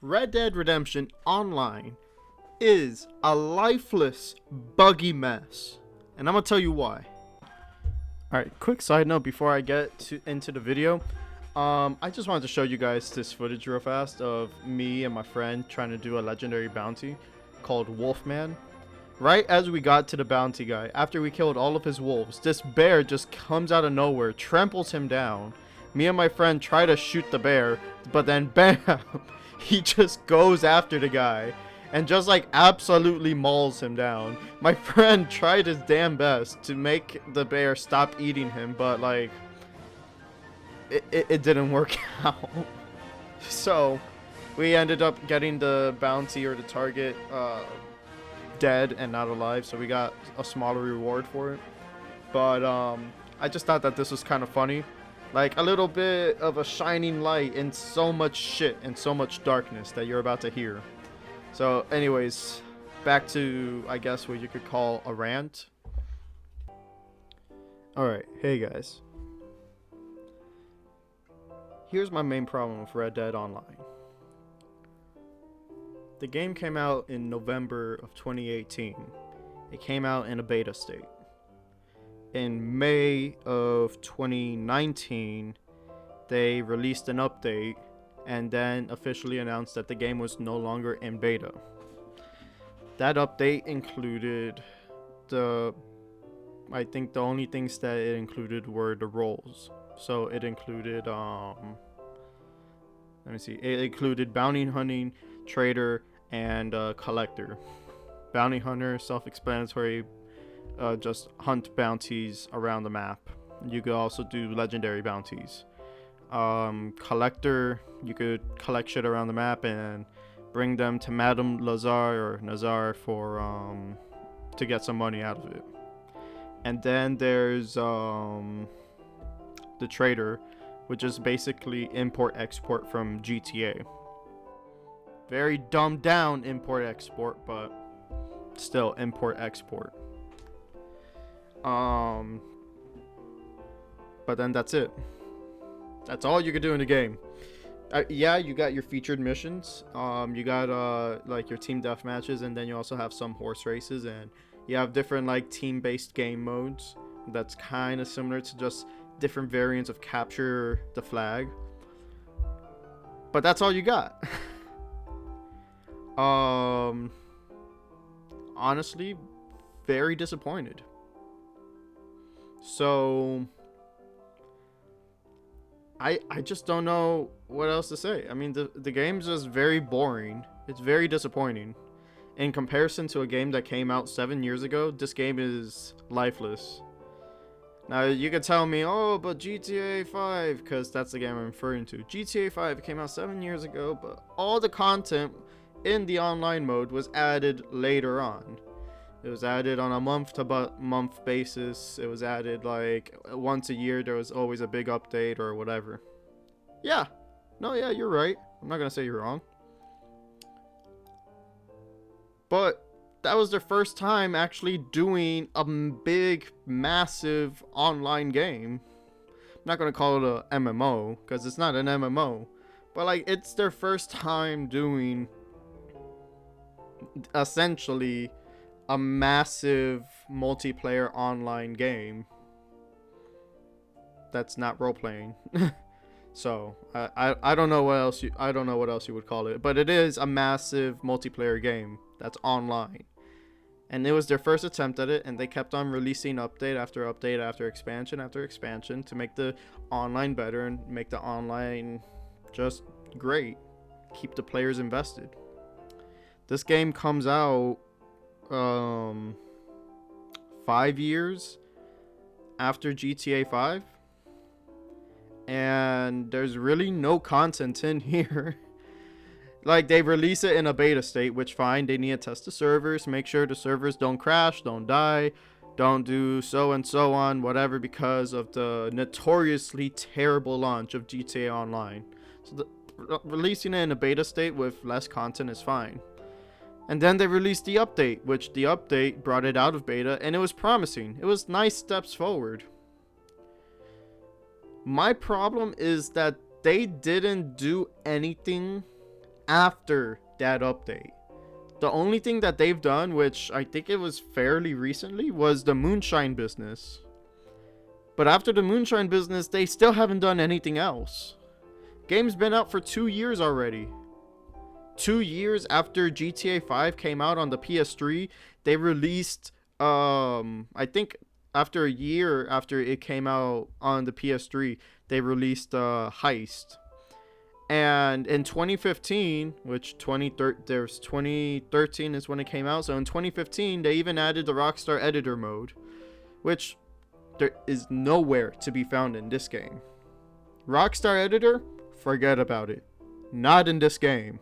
Red Dead Redemption Online is a lifeless, buggy mess. And I'm going to tell you why. Alright, quick side note before I get into the video. I just wanted to show you guys this footage real fast of me and my friend trying to do a legendary bounty called Wolfman. Right as we got to the bounty guy, after we killed all of his wolves, this bear just comes out of nowhere, tramples him down. Me and my friend try to shoot the bear, but then bam, he just goes after the guy and just like absolutely mauls him down. My friend tried his damn best to make the bear stop eating him, but like it didn't work out. So we ended up getting the bounty or the target dead and not alive, so we got a smaller reward for it. But I just thought that this was kind of funny, like a little bit of a shining light in so much shit and so much darkness that you're about to hear. So anyways, back to I guess what you could call a rant. Alright, hey guys, here's my main problem with Red Dead Online. The game came out in November of 2018. It came out in a beta state. In May of 2019, they released an update and then officially announced that the game was no longer in beta. That update included I think the only things that it included were the roles. So it included, let me see, it included bounty hunting, trader, and collector. Bounty hunter, self-explanatory, just hunt bounties around the map. You could also do legendary bounties. Collector, you could collect shit around the map and bring them to Madame Lazar or Nazar for to get some money out of it. And then there's the trader, which is basically import-export from GTA. Very dumbed down import-export, but still import-export. But then that's it. That's all you can do in the game. Yeah, you got your featured missions. You got like your team death matches, and then you also have some horse races, and you have different like team-based game modes. That's kind of similar to just different variants of capture the flag. But that's all you got. Honestly, very disappointed. So I just don't know what else to say. I mean, the game's just very boring. It's very disappointing. In comparison to a game that came out 7 years ago, this game is lifeless. Now, you could tell me, oh, but GTA 5, because that's the game I'm referring to. GTA 5 came out 7 years ago, but all the content in the online mode was added later on. It was added on a month-to-month basis. It was added like once a year. There was always a big update or whatever. Yeah. No, yeah, you're right. I'm not going to say you're wrong. But that was their first time actually doing a big, massive online game. I'm not going to call it a MMO because it's not an MMO. But like, it's their first time doing essentially a massive multiplayer online game that's not role playing. So I don't know what else you would call it, but it is a massive multiplayer game that's online. And it was their first attempt at it, and they kept on releasing update after update after expansion after expansion to make the online better and make the online just great. Keep the players invested. This game comes out 5 years after GTA 5, and there's really no content in here. Like, they release it in a beta state, which fine, they need to test the servers, make sure the servers don't crash, don't die, don't do so and so on, whatever, because of the notoriously terrible launch of GTA Online. So releasing it in a beta state with less content is fine. And then they released the update, which the update brought it out of beta, and it was promising. It was nice steps forward. My problem is that they didn't do anything after that update. The only thing that they've done, which I think it was fairly recently, was the moonshine business. But after the moonshine business, they still haven't done anything else. Game's been out for 2 years already. 2 years after GTA 5 came out on the PS3, they released, I think after a year after it came out on the PS3, they released Heist. And in 2015, which 2013 is when it came out, so in 2015 they even added the Rockstar Editor mode, which there is nowhere to be found in this game. Rockstar Editor, forget about it. Not in this game.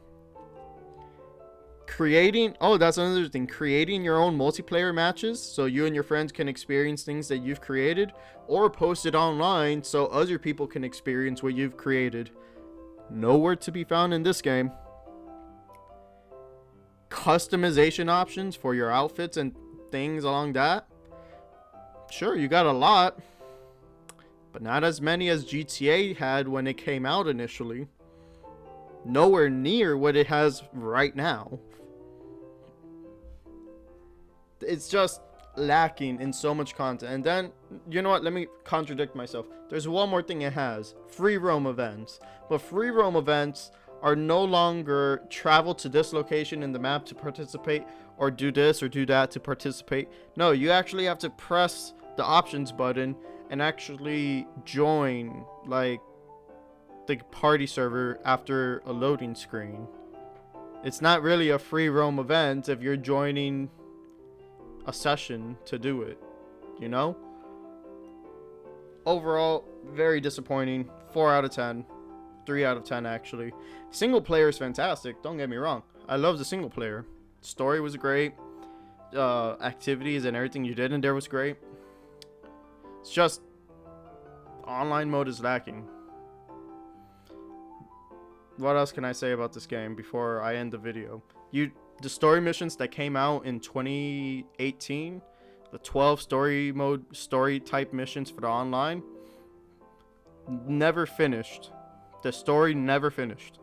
That's another thing, creating your own multiplayer matches so you and your friends can experience things that you've created, or post it online so other people can experience what you've created. Nowhere to be found in this game. Customization options for your outfits and things along that. Sure, you got a lot, but not as many as GTA had when it came out initially. Nowhere near what it has right now. It's just lacking in so much content. And then, you know what, let me contradict myself. There's one more thing it has: free roam events. But free roam events are no longer travel to this location in the map to participate, or do this or do that to participate. No, you actually have to press the options button and actually join like the party server after a loading screen. It's not really a free roam event if you're joining a session to do it, you know? Overall, very disappointing. 4 out of 10. 3 out of 10 actually. Single player is fantastic, don't get me wrong. I love the single player. Story was great. Activities and everything you did in there was great. It's just online mode is lacking. What else can I say about this game before I end the video? The story missions that came out in 2018, the 12 story type missions for the online, never finished. The story never finished.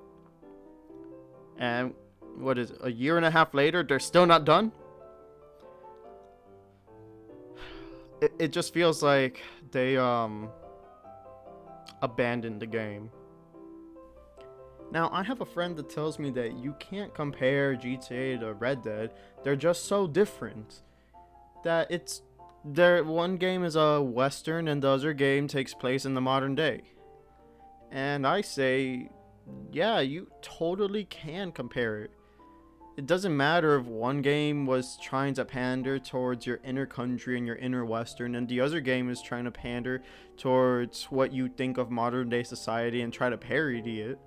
And what is it, a year and a half later, they're still not done? It just feels like they abandoned the game. Now, I have a friend that tells me that you can't compare GTA to Red Dead. They're just so different. That one game is a Western and the other game takes place in the modern day. And I say, yeah, you totally can compare it. It doesn't matter if one game was trying to pander towards your inner country and your inner Western, and the other game is trying to pander towards what you think of modern day society and try to parody it.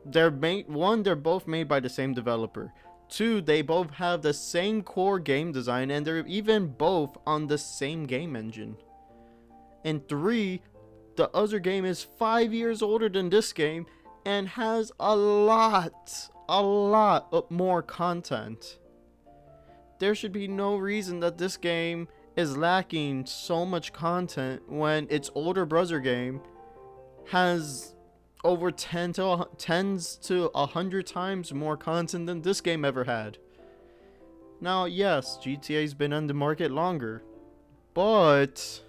They're both made by the same developer. 2, they both have the same core game design, and they're even both on the same game engine. And 3, the other game is 5 years older than this game and has a lot of more content. There should be no reason that this game is lacking so much content when its older brother game has over 10 to 100 times more content than this game ever had. Now, yes, GTA's been on the market longer, but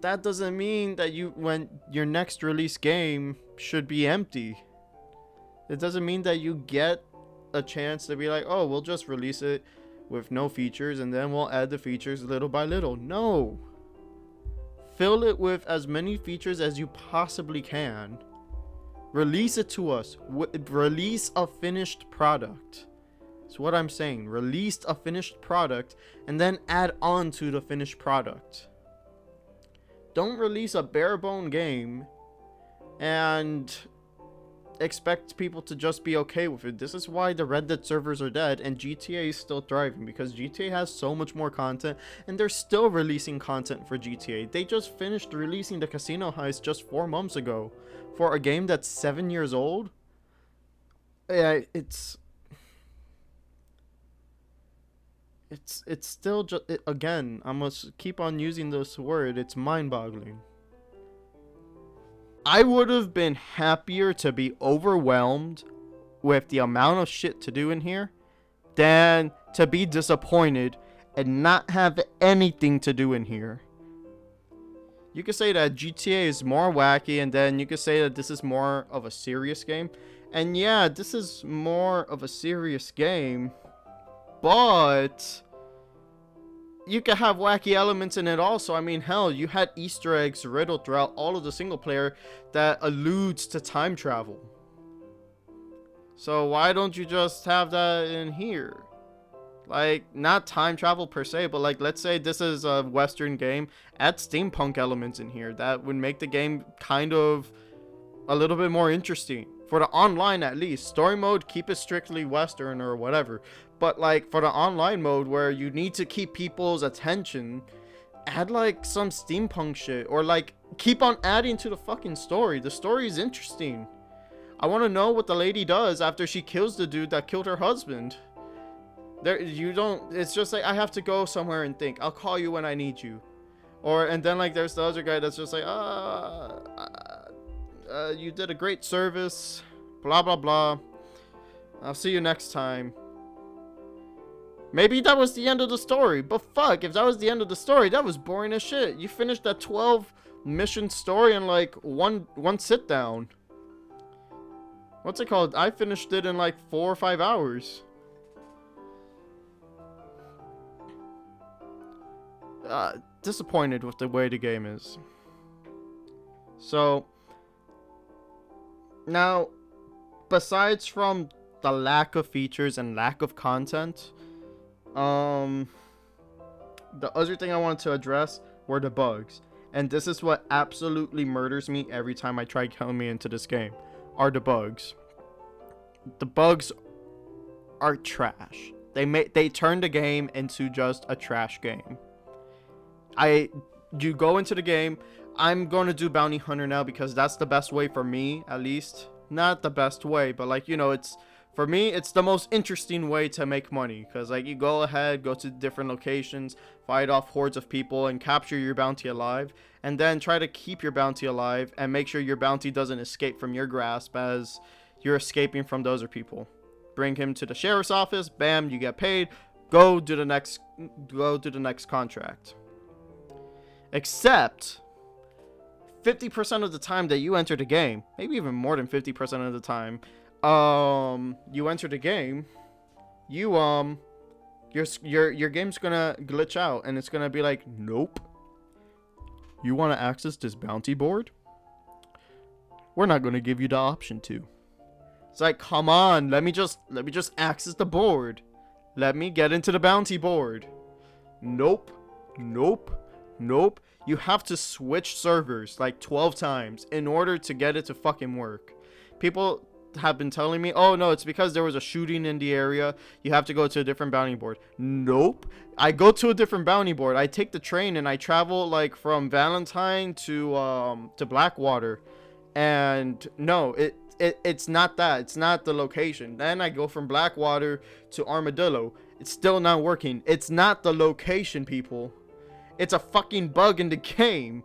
that doesn't mean that when your next release game should be empty. It doesn't mean that you get a chance to be like, oh, we'll just release it with no features and then we'll add the features little by little. No. Fill it with as many features as you possibly can. Release it to us. Release a finished product. That's what I'm saying. Release a finished product and then add on to the finished product. Don't release a bare bone game and expect people to just be okay with it. This is why the Red Dead servers are dead and GTA is still thriving, because GTA has so much more content and they're still releasing content for GTA. They just finished releasing the casino heist just 4 months ago for a game that's 7 years old. Yeah, it's still just, again, I must keep on using this word, it's mind-boggling. I would have been happier to be overwhelmed with the amount of shit to do in here than to be disappointed and not have anything to do in here. You could say that GTA is more wacky, and then you could say that this is more of a serious game. And yeah, this is more of a serious game, but you could have wacky elements in it also. I mean, hell, you had Easter eggs riddled throughout all of the single player that alludes to time travel. So why don't you just have that in here? Like, not time travel per se, but like, let's say this is a Western game. Add steampunk elements in here. That would make the game kind of a little bit more interesting. For the online, at least. Story mode, keep it strictly Western or whatever. But like, for the online mode where you need to keep people's attention, add like some steampunk shit. Or like, keep on adding to the fucking story. The story is interesting. I want to know what the lady does after she kills the dude that killed her husband. It's just like, I have to go somewhere and think. I'll call you when I need you. And then like, there's the other guy that's just like, you did a great service, blah blah blah, I'll see you next time. Maybe that was the end of the story, but fuck, if that was the end of the story, that was boring as shit. You finished that 12 mission story in like one sit down. What's it called? I finished it in like 4 or 5 hours. Disappointed with the way the game is. So now, besides from the lack of features and lack of content, the other thing I wanted to address were the bugs. And this is what absolutely murders me every time I try getting me into this game, are the bugs. The bugs are trash. They turn the game into just a trash game. You go into the game. I'm going to do bounty hunter now because that's the best way for me, at least. Not the best way, but like, you know, it's, for me, it's the most interesting way to make money. Because like, you go ahead, go to different locations, fight off hordes of people, and capture your bounty alive. And then try to keep your bounty alive and make sure your bounty doesn't escape from your grasp as you're escaping from those other people. Bring him to the sheriff's office, bam, you get paid. Go do the next contract. Except 50% of the time that you enter the game, maybe even more than 50% of the time, you enter the game, your game's gonna glitch out and it's gonna be like, nope. You want to access this bounty board? We're not gonna give you the option to. It's like, come on, let me just access the board. Let me get into the bounty board. Nope. Nope. Nope. You have to switch servers like 12 times in order to get it to fucking work. People have been telling me, oh no, it's because there was a shooting in the area. You have to go to a different bounty board. Nope. I go to a different bounty board. I take the train and I travel like from Valentine to Blackwater. And no, it's not that. It's not the location. Then I go from Blackwater to Armadillo. It's still not working. It's not the location, people. It's a fucking bug in the game.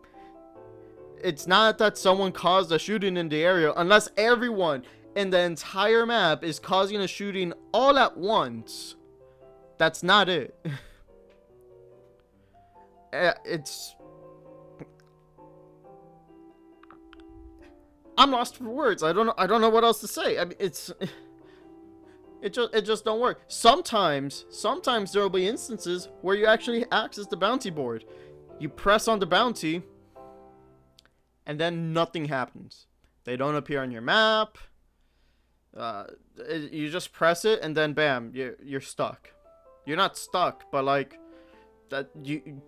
It's not that someone caused a shooting in the area, unless everyone in the entire map is causing a shooting all at once. That's not it. I'm lost for words. I don't know what else to say. I mean, it just don't work. Sometimes there will be instances where you actually access the bounty board. You press on the bounty, and then nothing happens. They don't appear on your map. You just press it, and then bam, you're stuck. You're not stuck, but like that,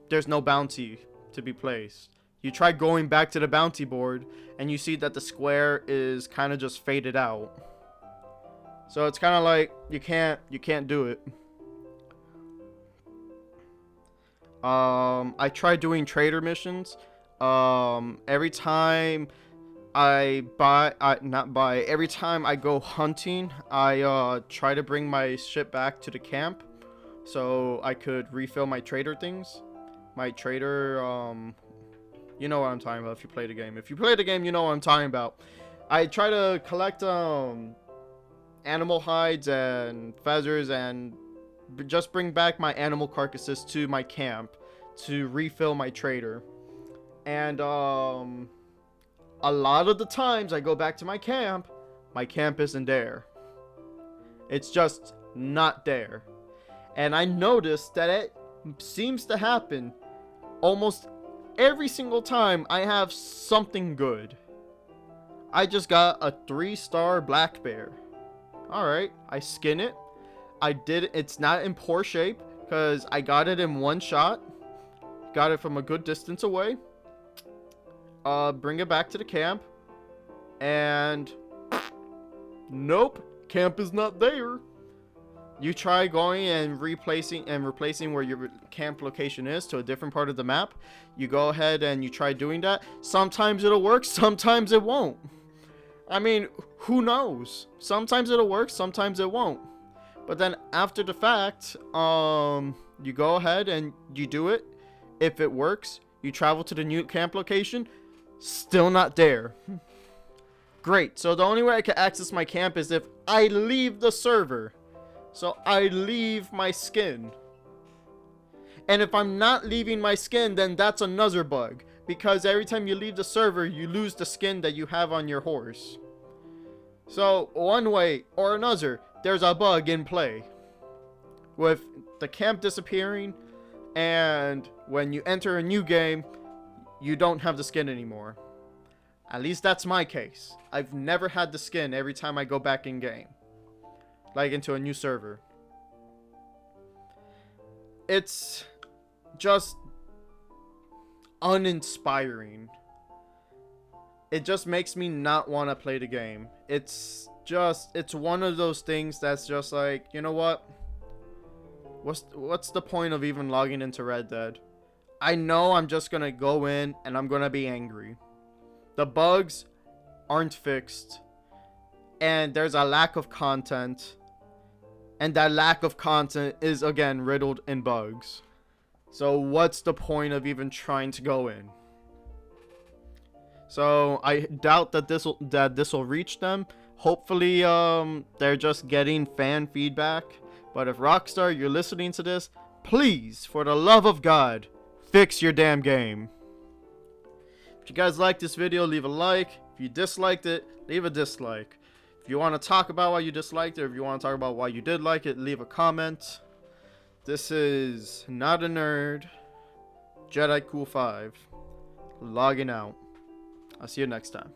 there's no bounty to be placed. You try going back to the bounty board, and you see that the square is kind of just faded out. So it's kind of like you can't do it. I try doing trader missions. Every time every time I go hunting, I try to bring my ship back to the camp so I could refill my trader things. My trader You know what I'm talking about if you play the game. If you play the game, you know what I'm talking about. I try to collect animal hides and feathers and just bring back my animal carcasses to my camp to refill my trader. And a lot of the times I go back to my camp isn't there. It's just not there. And I noticed that it seems to happen almost every single time I have something good. I just got a 3-star black bear. Alright, I skin it. It's not in poor shape because I got it in one shot. Got it from a good distance away. Bring it back to the camp. And nope, camp is not there. You try going and replacing where your camp location is to a different part of the map. You go ahead and you try doing that. Sometimes it'll work, sometimes it won't. I mean, who knows? Sometimes it'll work, sometimes it won't. But then after the fact, you go ahead and you do it. If it works, you travel to the new camp location. Still not there. Great. So the only way I can access my camp is if I leave the server. So I leave my skin. And if I'm not leaving my skin, then that's another bug. Because every time you leave the server, you lose the skin that you have on your horse. So one way or another, there's a bug in play. With the camp disappearing, and when you enter a new game, you don't have the skin anymore. At least that's my case. I've never had the skin every time I go back in game. Like into a new server. It's just uninspiring. It just makes me not want to play the game. It's one of those things that's just like, you know what? What's the point of even logging into Red Dead? I know I'm just gonna go in and I'm gonna be angry. The bugs aren't fixed. And there's a lack of content. And that lack of content is again riddled in bugs. So what's the point of even trying to go in? So I doubt that this will reach them. Hopefully they're just getting fan feedback. But if Rockstar, you're listening to this, please, for the love of God, fix your damn game. If you guys liked this video, leave a like. If you disliked it, leave a dislike. If you want to talk about why you disliked it, or if you want to talk about why you did like it, leave a comment. This is Not a Nerd, Jedi Cool 5, logging out. I'll see you next time.